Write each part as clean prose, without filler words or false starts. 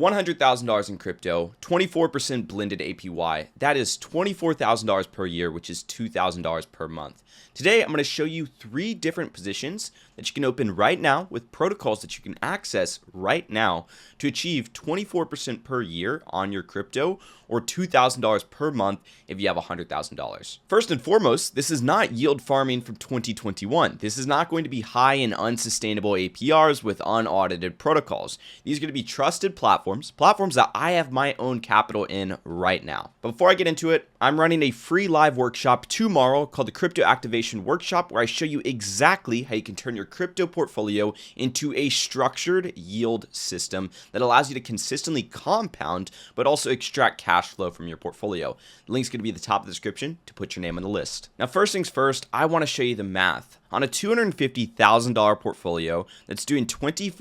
$100,000 in crypto, 24% blended APY. That is $24,000 per year, which is $2,000 per month. Today, I'm going to show you 3 different positions that you can open right now with protocols that you can access right now to achieve 24% per year on your crypto or $2,000 per month if you have $100,000. First and foremost, this is not yield farming from 2021. This is not going to be high and unsustainable APRs with unaudited protocols. These are going to be trusted platforms that I have my own capital in right now. But before I get into it, I'm running a free live workshop tomorrow called the Crypto Activation Workshop, where I show you exactly how you can turn your crypto portfolio into a structured yield system that allows you to consistently compound, but also extract cash flow from your portfolio. The link's going to be at the top of the description to put your name on the list. Now, first things first, I want to show you the math. On a $250,000 portfolio that's doing 24%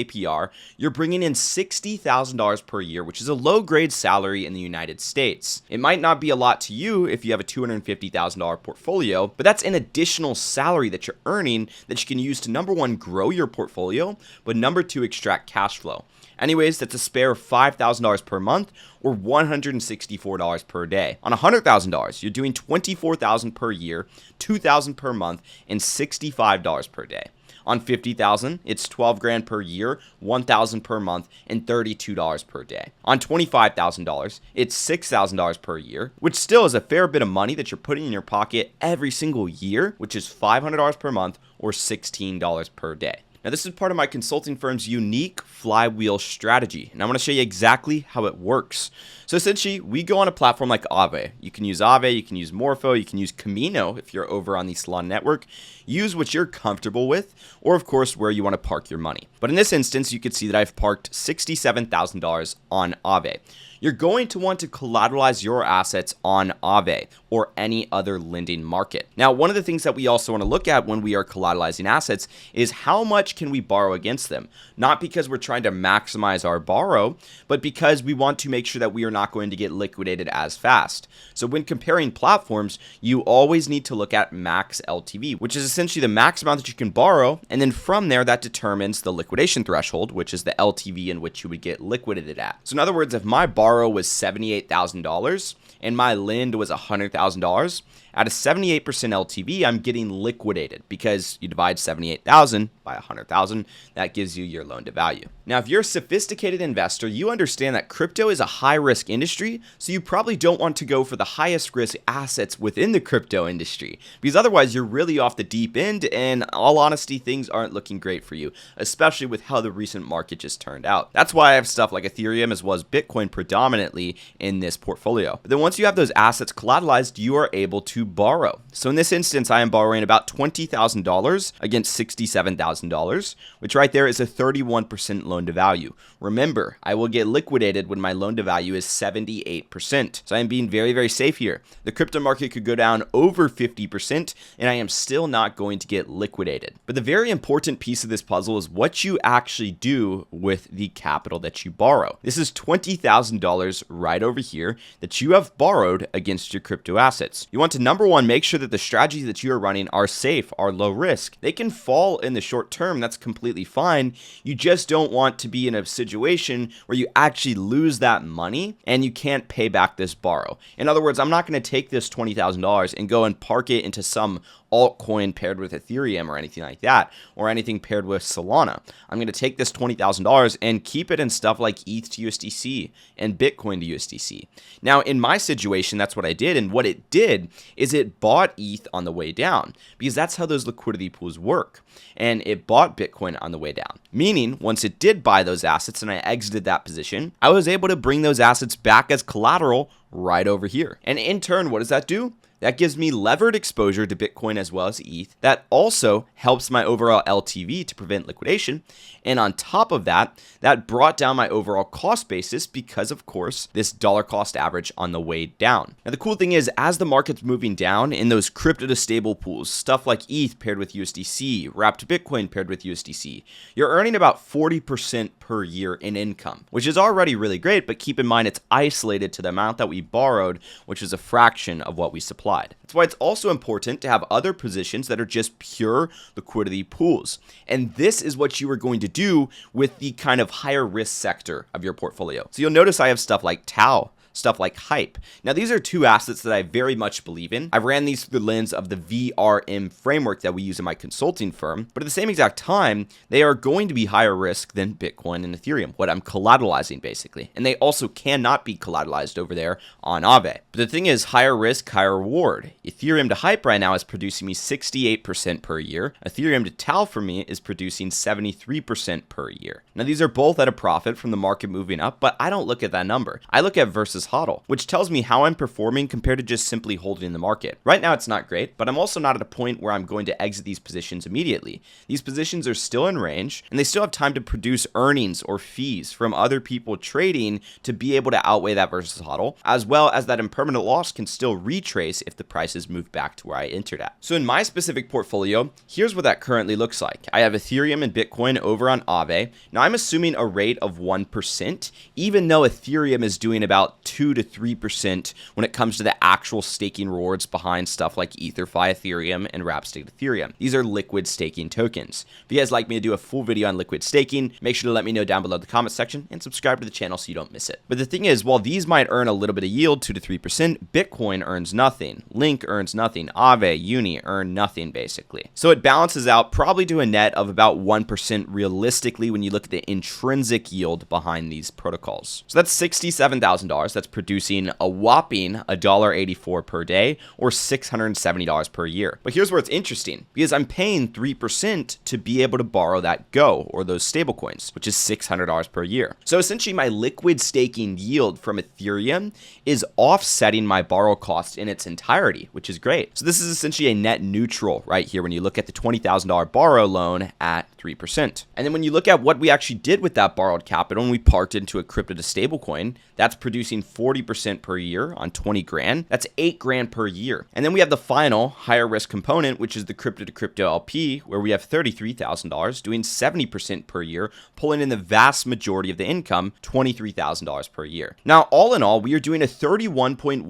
APR, you're bringing in $60,000 per year, which is a low-grade salary in the United States. It might not be a lot to you if you have a $250,000 portfolio, but that's an additional salary that you're earning that you can use to, number 1, grow your portfolio, but number 2, extract cash flow. Anyways, that's a spare $5,000 per month or $164 per day. On $100,000, you're doing $24,000 per year, $2,000 per month, and $65 per day. On $50,000, it's $12,000 per year, $1,000 per month, and $32 per day. On $25,000, it's $6,000 per year, which still is a fair bit of money that you're putting in your pocket every single year, which is $500 per month or $16 per day. Now, this is part of my consulting firm's unique Flywheel Strategy, and I'm going to show you exactly how it works. So essentially, we go on a platform like Aave. You can use Aave, you can use Morpho, you can use Camino if you're over on the Salon network. Use what you're comfortable with, or of course, where you want to park your money. But in this instance, you can see that I've parked $67,000 on Aave. You're going to want to collateralize your assets on Aave or any other lending market. Now, one of the things that we also want to look at when we are collateralizing assets is how much can we borrow against them? Not because we're trying to maximize our borrow, but because we want to make sure that we are not going to get liquidated as fast. So when comparing platforms, you always need to look at max LTV, which is essentially the max amount that you can borrow. And then from there, that determines the liquidation threshold, which is the LTV in which you would get liquidated at. So in other words, if my borrow was $78,000 and my lend was $100,000, at a 78% LTV, I'm getting liquidated because you divide 78,000 by 100,000, that gives you your loan to value. Now, if you're a sophisticated investor, you understand that crypto is a high risk industry, so you probably don't want to go for the highest risk assets within the crypto industry, because otherwise you're really off the deep end, and in all honesty, things aren't looking great for you, especially with how the recent market just turned out. That's why I have stuff like Ethereum as well as Bitcoin predominantly in this portfolio. But then once you have those assets collateralized, you are able to borrow. So in this instance, I am borrowing about $20,000 against $67,000, which right there is a 31% loan to value. Remember, I will get liquidated when my loan to value is 78%. So I am being very, very safe here. The crypto market could go down over 50% and I am still not going to get liquidated. But the very important piece of this puzzle is what you actually do with the capital that you borrow. This is $20,000 right over here that you have borrowed against your crypto assets. You want to, number 1, make sure that the strategies that you are running are safe, are low risk. They can fall in the short term. That's completely fine. You just don't want to be in a situation where you actually lose that money and you can't pay back this borrow. In other words, I'm not going to take this $20,000 and go and park it into some altcoin paired with Ethereum or anything like that, or anything paired with Solana. I'm going to take this $20,000 and keep it in stuff like ETH to USDC and Bitcoin to USDC. Now, in my situation, that's what I did. And what it did is it bought ETH on the way down, because that's how those liquidity pools work. And it bought Bitcoin on the way down, meaning once it did buy those assets and I exited that position, I was able to bring those assets back as collateral right over here. And in turn, what does that do? That gives me levered exposure to Bitcoin as well as ETH. That also helps my overall LTV to prevent liquidation. And on top of that, that brought down my overall cost basis because, of course, this dollar cost average on the way down. Now, the cool thing is, as the market's moving down in those crypto to stable pools, stuff like ETH paired with USDC, wrapped Bitcoin paired with USDC, you're earning about 40% per year in income, which is already really great. But keep in mind, it's isolated to the amount that we borrowed, which is a fraction of what we supplied. applied. That's why it's also important to have other positions that are just pure liquidity pools. And this is what you are going to do with the kind of higher risk sector of your portfolio. So you'll notice I have stuff like Tau, stuff like Hype. Now, these are two assets that I very much believe in. I ran these through the lens of the VRM framework that we use in my consulting firm, but at the same exact time, they are going to be higher risk than Bitcoin and Ethereum, what I'm collateralizing basically. And they also cannot be collateralized over there on Aave. But the thing is, higher risk, higher reward. Ethereum to Hype right now is producing me 68% per year. Ethereum to Tau for me is producing 73% per year. Now, these are both at a profit from the market moving up, but I don't look at that number. I look at versus HODL, which tells me how I'm performing compared to just simply holding the market. Right now, it's not great, but I'm also not at a point where I'm going to exit these positions immediately. These positions are still in range, and they still have time to produce earnings or fees from other people trading to be able to outweigh that versus HODL, as well as that impermanent loss can still retrace if the prices move back to where I entered at. So in my specific portfolio, here's what that currently looks like. I have Ethereum and Bitcoin over on Aave. Now, I'm assuming a rate of 1%, even though Ethereum is doing about 2 to 3% when it comes to the actual staking rewards behind stuff like EtherFi Ethereum and Wrap-Staked Ethereum. These are liquid staking tokens. If you guys like me to do a full video on liquid staking, make sure to let me know down below in the comment section and subscribe to the channel so you don't miss it. But the thing is, while these might earn a little bit of yield, 2 to 3%, Bitcoin earns nothing, Link earns nothing, Aave, Uni earn nothing basically. So it balances out probably to a net of about 1% realistically when you look at the intrinsic yield behind these protocols. So that's $67,000. That's producing a whopping $1.84 per day or $670 per year. But here's where it's interesting, because I'm paying 3% to be able to borrow that Go or those stablecoins, which is $600 per year. So essentially my liquid staking yield from Ethereum is offsetting my borrow cost in its entirety, which is great. So this is essentially a net neutral right here when you look at the $20,000 borrow loan at 3%. And then when you look at what we actually did with that borrowed capital and we parked into a crypto to stablecoin, that's producing 40% per year on 20 grand. That's 8 grand per year. And then we have the final higher risk component, which is the crypto to crypto LP, where we have $33,000 doing 70% per year, pulling in the vast majority of the income, $23,000 per year. Now, all in all, we are doing a 31.1%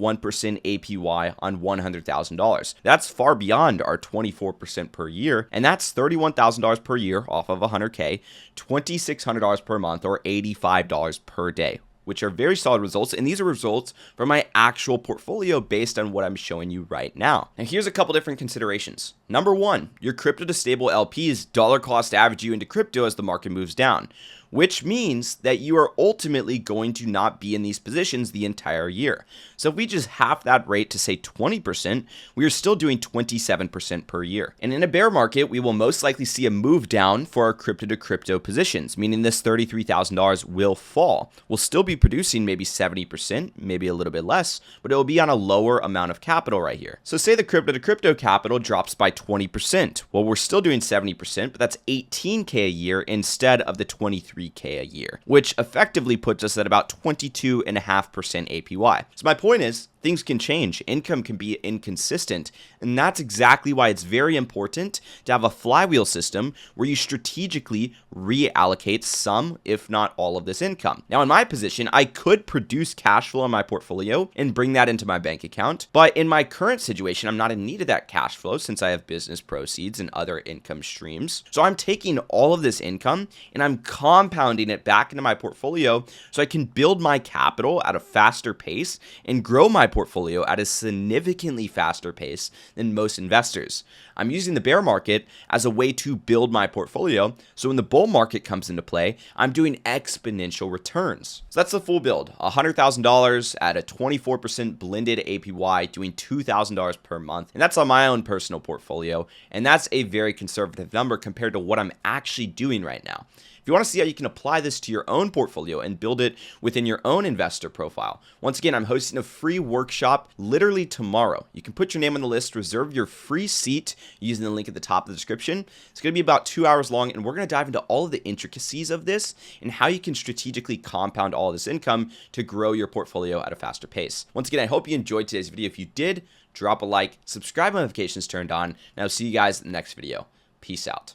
APY on $100,000. That's far beyond our 24% per year, and that's $31,000 per year off of 100K, $2,600 per month, or $85 per day, which are very solid results. And these are results from my actual portfolio based on what I'm showing you right now. And here's a couple different considerations. Number one, your crypto to stable LPs dollar cost average you into crypto as the market moves down, which means that you are ultimately going to not be in these positions the entire year. So if we just half that rate to say 20%, we are still doing 27% per year. And in a bear market, we will most likely see a move down for our crypto to crypto positions, meaning this $33,000 will fall. We'll still be producing maybe 70%, maybe a little bit less, but it will be on a lower amount of capital right here. So say the crypto to crypto capital drops by 20%. Well, we're still doing 70%, but that's 18K a year instead of the 23K a year, which effectively puts us at about 22.5% APY. So my point is, things can change, income can be inconsistent, and that's exactly why it's very important to have a flywheel system where you strategically reallocate some, if not all of this income. Now, in my position, I could produce cash flow in my portfolio and bring that into my bank account, but in my current situation, I'm not in need of that cash flow since I have business proceeds and other income streams. So I'm taking all of this income and I'm compounding it back into my portfolio so I can build my capital at a faster pace and grow my portfolio at a significantly faster pace than most investors. I'm using the bear market as a way to build my portfolio, so when the bull market comes into play, I'm doing exponential returns. So that's the full build, $100,000 at a 24% blended APY, doing $2,000 per month, and that's on my own personal portfolio, and that's a very conservative number compared to what I'm actually doing right now. If you want to see how you can apply this to your own portfolio and build it within your own investor profile, once again, I'm hosting a free workshop literally tomorrow. You can put your name on the list, reserve your free seat using the link at the top of the description. It's going to be about 2 hours long, and we're going to dive into all of the intricacies of this and how you can strategically compound all of this income to grow your portfolio at a faster pace. Once again, I hope you enjoyed today's video. If you did, drop a like, subscribe, notifications turned on, and I'll see you guys in the next video. Peace out.